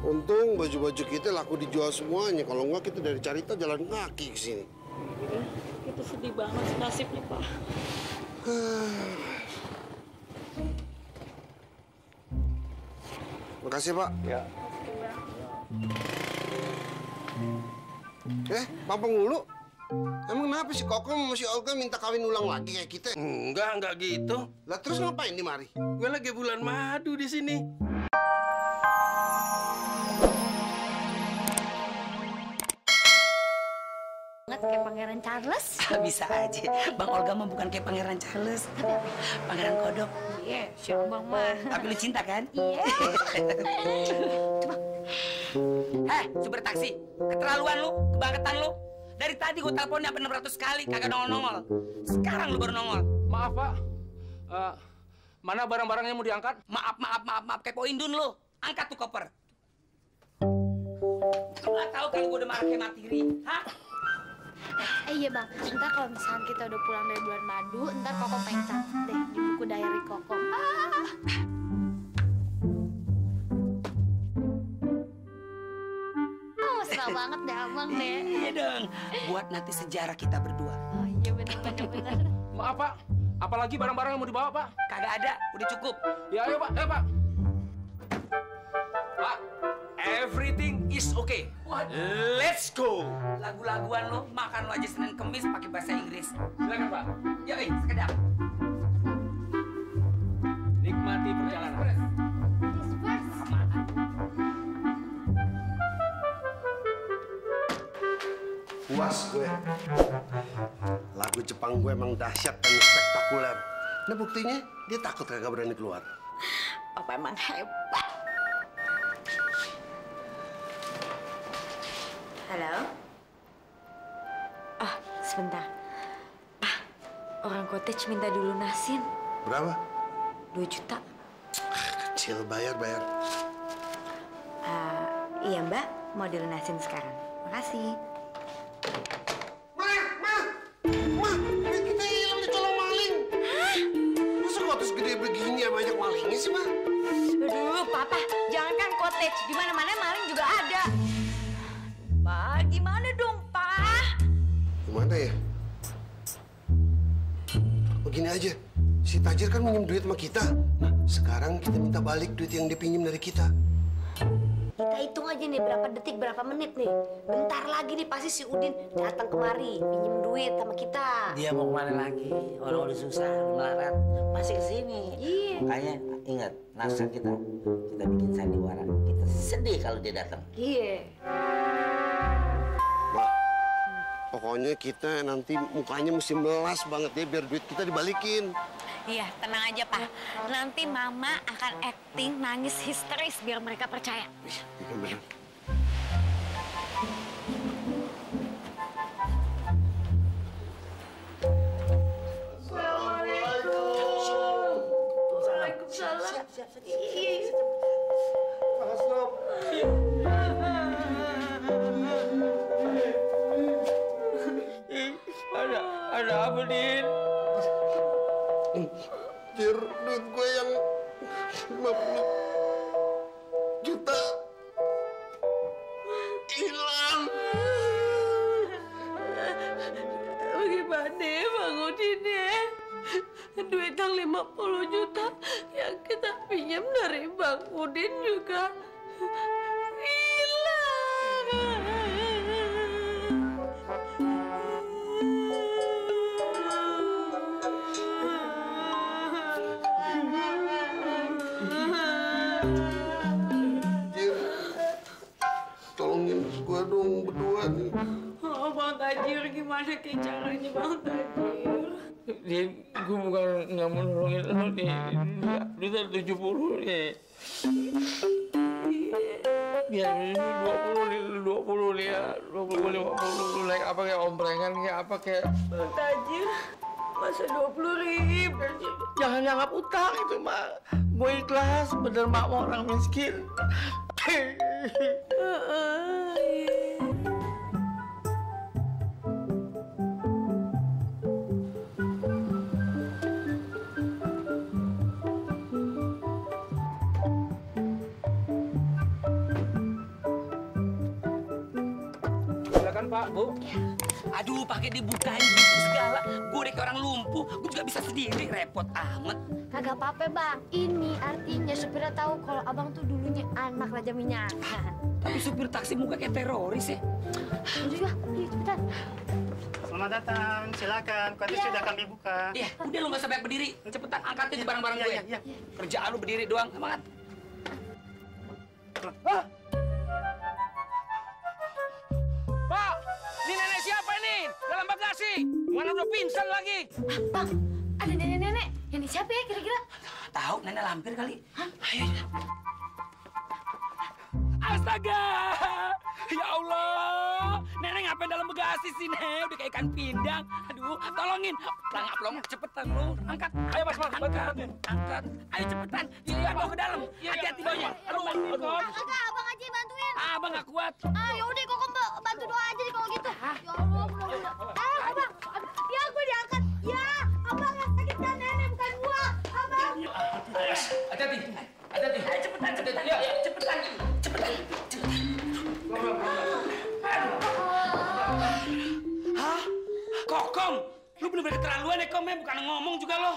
Untung baju-baju kita laku dijual semuanya. Kalau enggak kita dari Carita jalan kaki ke sini. Iya, itu sedih banget nasibnya, Pak. Makasih, Pak. Ya. Pak Penghulu. Emang kenapa sih Kokom sama si Olga minta kawin ulang lagi kayak kita? Enggak gitu. Lah terus ngapain di mari? Gue lagi bulan madu di sini. Banget kayak Pangeran Charles. Bisa aja. Bang Olga mah bukan kayak Pangeran Charles. Pangeran Kodok. Iya, si Abang mah. Tapi lu cinta kan? Iya. Coba. Heh, supir taksi. Keterlaluan lu, kebangetan lu. Dari tadi gue teleponnya sampai 600 kali, kagak nongol-nongol. Sekarang lu baru nongol. Maaf, Pak. Mana barang-barangnya mau diangkat? Maaf. Kepoin dun lu. Angkat tuh koper. Lu nggak tahu kalau gue udah marah kayak matiri. Hah? Iya Bang, ntar kalau misalkan kita udah pulang dari bulan madu, ntar Koko pengen catat deh di buku diary Koko. Mesra banget deh Abang deh. Iya dong, buat nanti sejarah kita berdua. Oh iya bener. Maaf, Pak. Apalagi barang-barang yang mau dibawa, Pak? Kagak ada, udah cukup. Ya, ayo, Pak. Ayo, Pak. Pak, everything is okay. Let's go. Lagu-laguan lo, makan lo aja Senin Kemis pakai bahasa Inggris. Silakan, Pak. Yoi, sekedap. Nikmati perjalanan. Puas gue. Lagu Jepang gue emang dahsyat dan spektakuler. Nah buktinya dia takut kagak berani keluar. Papa emang hebat. Halo? Oh, sebentar. Pak, orang cottage minta dilunasin. Berapa? 2 juta. Kecil, bayar. Iya, Mbak. Mau dilunasin sekarang. Makasih. Ma, duit kita hilang dicolong maling. Hah? Masa kotes gede begini ya banyak malingnya sih, Ma? Aduh, Papa. Jangankan cottage. Di mana-mana maling juga ada. Pak, gimana dong, Pak? Gimana ya? Begini aja, si Tajir kan minjem duit sama kita. Nah, sekarang kita minta balik duit yang dia pinjam dari kita. Kita hitung aja nih berapa detik, berapa menit nih. Bentar lagi nih pasti si Udin datang kemari, pinjem duit sama kita. Dia mau kemana lagi? Orang udah susah, udah melarat, masih kesini. Iya. Makanya ingat, naskah kita bikin sandiwara. Kita sedih kalau dia datang. Iya. Ma, pokoknya kita nanti mukanya mesti melas banget ya biar duit kita dibalikin. Iya, tenang aja, Pak. Nanti Mama akan acting nangis histeris biar mereka percaya. Iya bener. Waalaikumsalam. Siap. Ada apa, Din? Jir, duit gue yang 50 juta hilang. Bagaimana Bang Udin ya? Duit yang 50 juta yang kita pinjam dari Bang Udin juga hilang. Tolongin gue dong berdua nih. Oh, Bang Tajir, gimana kayak caranya Bang Tajir? Din, gue bukan nggak mau nolongin lo nih. Duit 70 nih. Biar ini 20 nih ya. 20, 50. Lu naik apa kayak omprengan kayak apa kayak. Bang Tajir, masa 20.000? Jangan nyanggap utang itu, Mak. Gue ikhlas, bener mak mau orang miskin. Pak, Bu. Aduh, pakai dibukain gitu segala. Gue udah kayak orang lumpuh, gue juga bisa sendiri, repot amat. Kagak apa-apa, Bang. Ini artinya supirnya tahu kalau abang tuh dulunya anak Raja Minyak. Tapi supir taksi muka kayak teroris ya. Udah, yuk cepetan. Selamat datang, silakan. Kuotage sudah kami buka. Iya, udah lu nggak usah banyak berdiri. Cepetan angkatin barang-barang gue. Iya. Kerjaan lu berdiri doang, semangat. Pak, ini nenek siapa ini? Dalam bagasi. Mana udah pingsan lagi? Bang, ada nenek-nenek. Ini siapa ya kira-kira? Tahu, nenek lampir kali. Hah? Ayo. Astaga! Ya Allah! Nenek ngapain dalam bagasi sih, Nek? Udah kayak ikan pindang. Aduh, tolongin. Pelangap, cepetan lu. Angkat. Ayo, Mas, angkat. Ayo cepetan. Dilihat bawa ke dalam. Hati-hati bawanya. Aduh, Kagak, abang aja yang bantuin. abang nggak kuat. Ya udah, kok bantu doa aja deh kalau gitu. Ya Allah, mudah-mudahan. Abang. Ya, gue diangkat. Ya, abang yang sakit kan nenek, bukan gua. Abang. Hati-hati. Ayo cepetan. Ya, cepetan. Hah? Kokom? Lu bener-bener keterlaluan ya, Kom, ya? Bukan ngomong juga lo.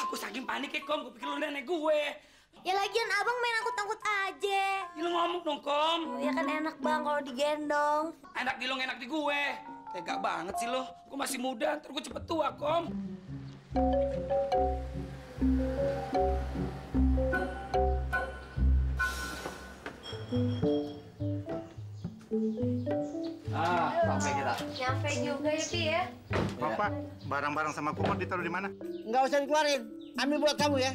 Aku saking panik ya, Kom. Gue pikir lu nenek gue. Ya lagian abang main angkut-angkut aja. Ya, lu ngomong dong, Kom. Ya kan enak bang kalau digendong. Enak di lo, enak di gue. Tega banget sih lo. Gue masih muda, ntar gue cepet tua, Kom. Sampai kita. Nyampe juga ya, Pi ya. Bapak, barang-barang sama kumur ditaruh di mana? Nggak usah dikeluarin. Ambil buat kamu ya.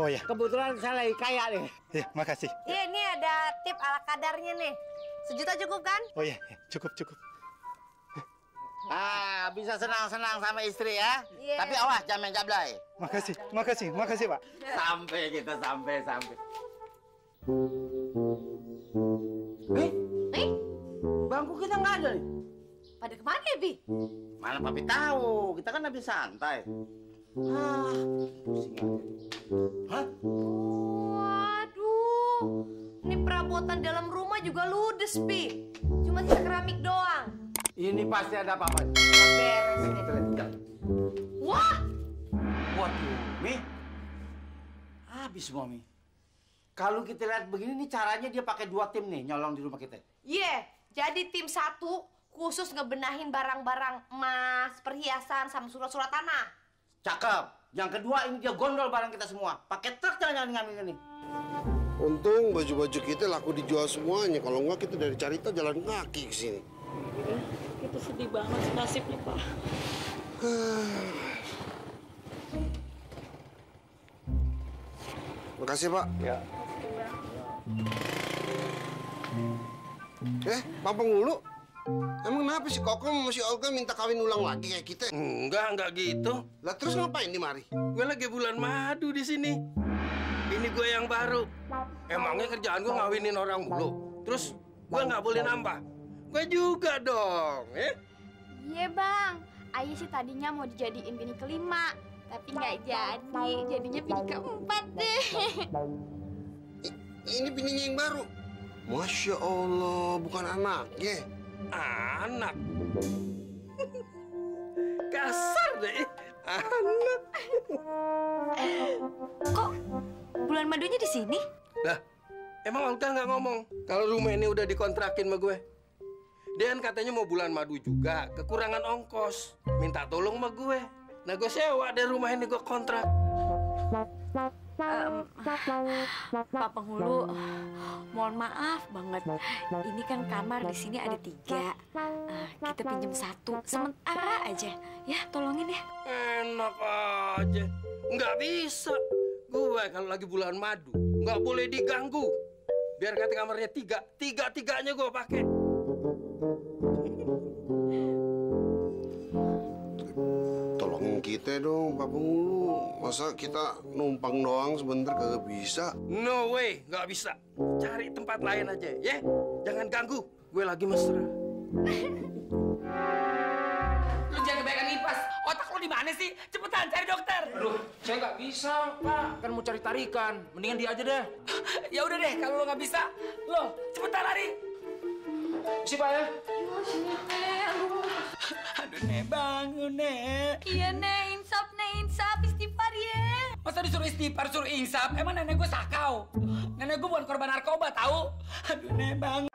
Oh ya. Kebetulan saya lagi kaya nih. Iya, makasih. Iya, ini ada tip ala kadarnya nih. 1 juta cukup kan? Oh ya, cukup. Bisa senang-senang sama istri ya. Iya. Tapi awas jangan main jablay. Makasih, Pak. Sampai kita sampai. Bangku kita nggak ada nih. Pada kemana ya, Bi? Mana papi tahu? Kita kan habis santai. Pusing aja. Hah? Waduh. Ini perabotan dalam rumah juga ludes, Pi. Cuma sisa keramik doang. Ini pasti ada apa-apa. Beres nih. Wah! Waduh, Mi. Habis semua, Mi. Kalau kita lihat begini nih caranya dia pakai 2 tim nih nyolong di rumah kita. Iya, jadi tim 1 khusus ngebenahin barang-barang emas, perhiasan, sama surat-surat tanah. Cakep. Yang kedua ini dia gondol barang kita semua. Pakai truk jangan ngambil ini. Untung baju-baju kita laku dijual semuanya. Kalau enggak kita dari Carita jalan kaki ke sini. Itu sedih banget nasibnya, Pak. Makasih, Pak. Ya. Pak Penghulu, emang kenapa si Kokom sama si Olga minta kawin ulang lagi kayak kita? Enggak gitu. Lah terus ngapain di mari? Gue lagi bulan madu di sini. Ini gue yang baru. Emangnya kerjaan gue ngawinin orang mulu. Terus gue nggak boleh nambah. Gue juga dong, ya? Iya bang, Ayah sih tadinya mau dijadiin bini kelima, tapi nggak jadi, jadinya bini keempat deh. Ini bininya yang baru. Masya Allah, bukan anaknya. Anak. Kasar deh, anak. Kok bulan madunya di sini? Lah, emang Olga nggak ngomong kalau rumah ini udah dikontrakin sama gue? Dia kan katanya mau bulan madu juga, kekurangan ongkos. Minta tolong sama gue. Nah, gue sewa deh rumah ini, gue kontrak. Pak Penghulu, mohon maaf banget. Ini kan kamar di sini ada 3. Kita pinjam 1 sementara aja. Ya, tolongin ya. Enak aja. Nggak bisa. Gue kalau lagi bulan madu, nggak boleh diganggu. Biar kata kamarnya 3, 3-3-nya gue pakai. Tolongin kita dong, Pak Penghulu. Masa kita numpang doang sebentar kagak bisa? No way, nggak bisa. Cari tempat lain aja, ya? Jangan ganggu. Gue lagi mesra. Lu jangan kebanyakan ngipas. Otak lu di mana sih? Cepetan cari dokter. Aduh, saya nggak bisa, Pak. Kan mau cari tarikan. Mendingan dia aja deh. Ya udah deh, kalau lo nggak bisa, lo cepetan lari. Si Pak ya. Sini, Aduh, Nek, bangun, Nek. Iya, Nek, insaf, istighfar ya. Masa disuruh istighfar, suruh insaf? Emang nenek gue sakau? Nenek gue bukan korban narkoba, tahu? Aduh, Nek, bangun.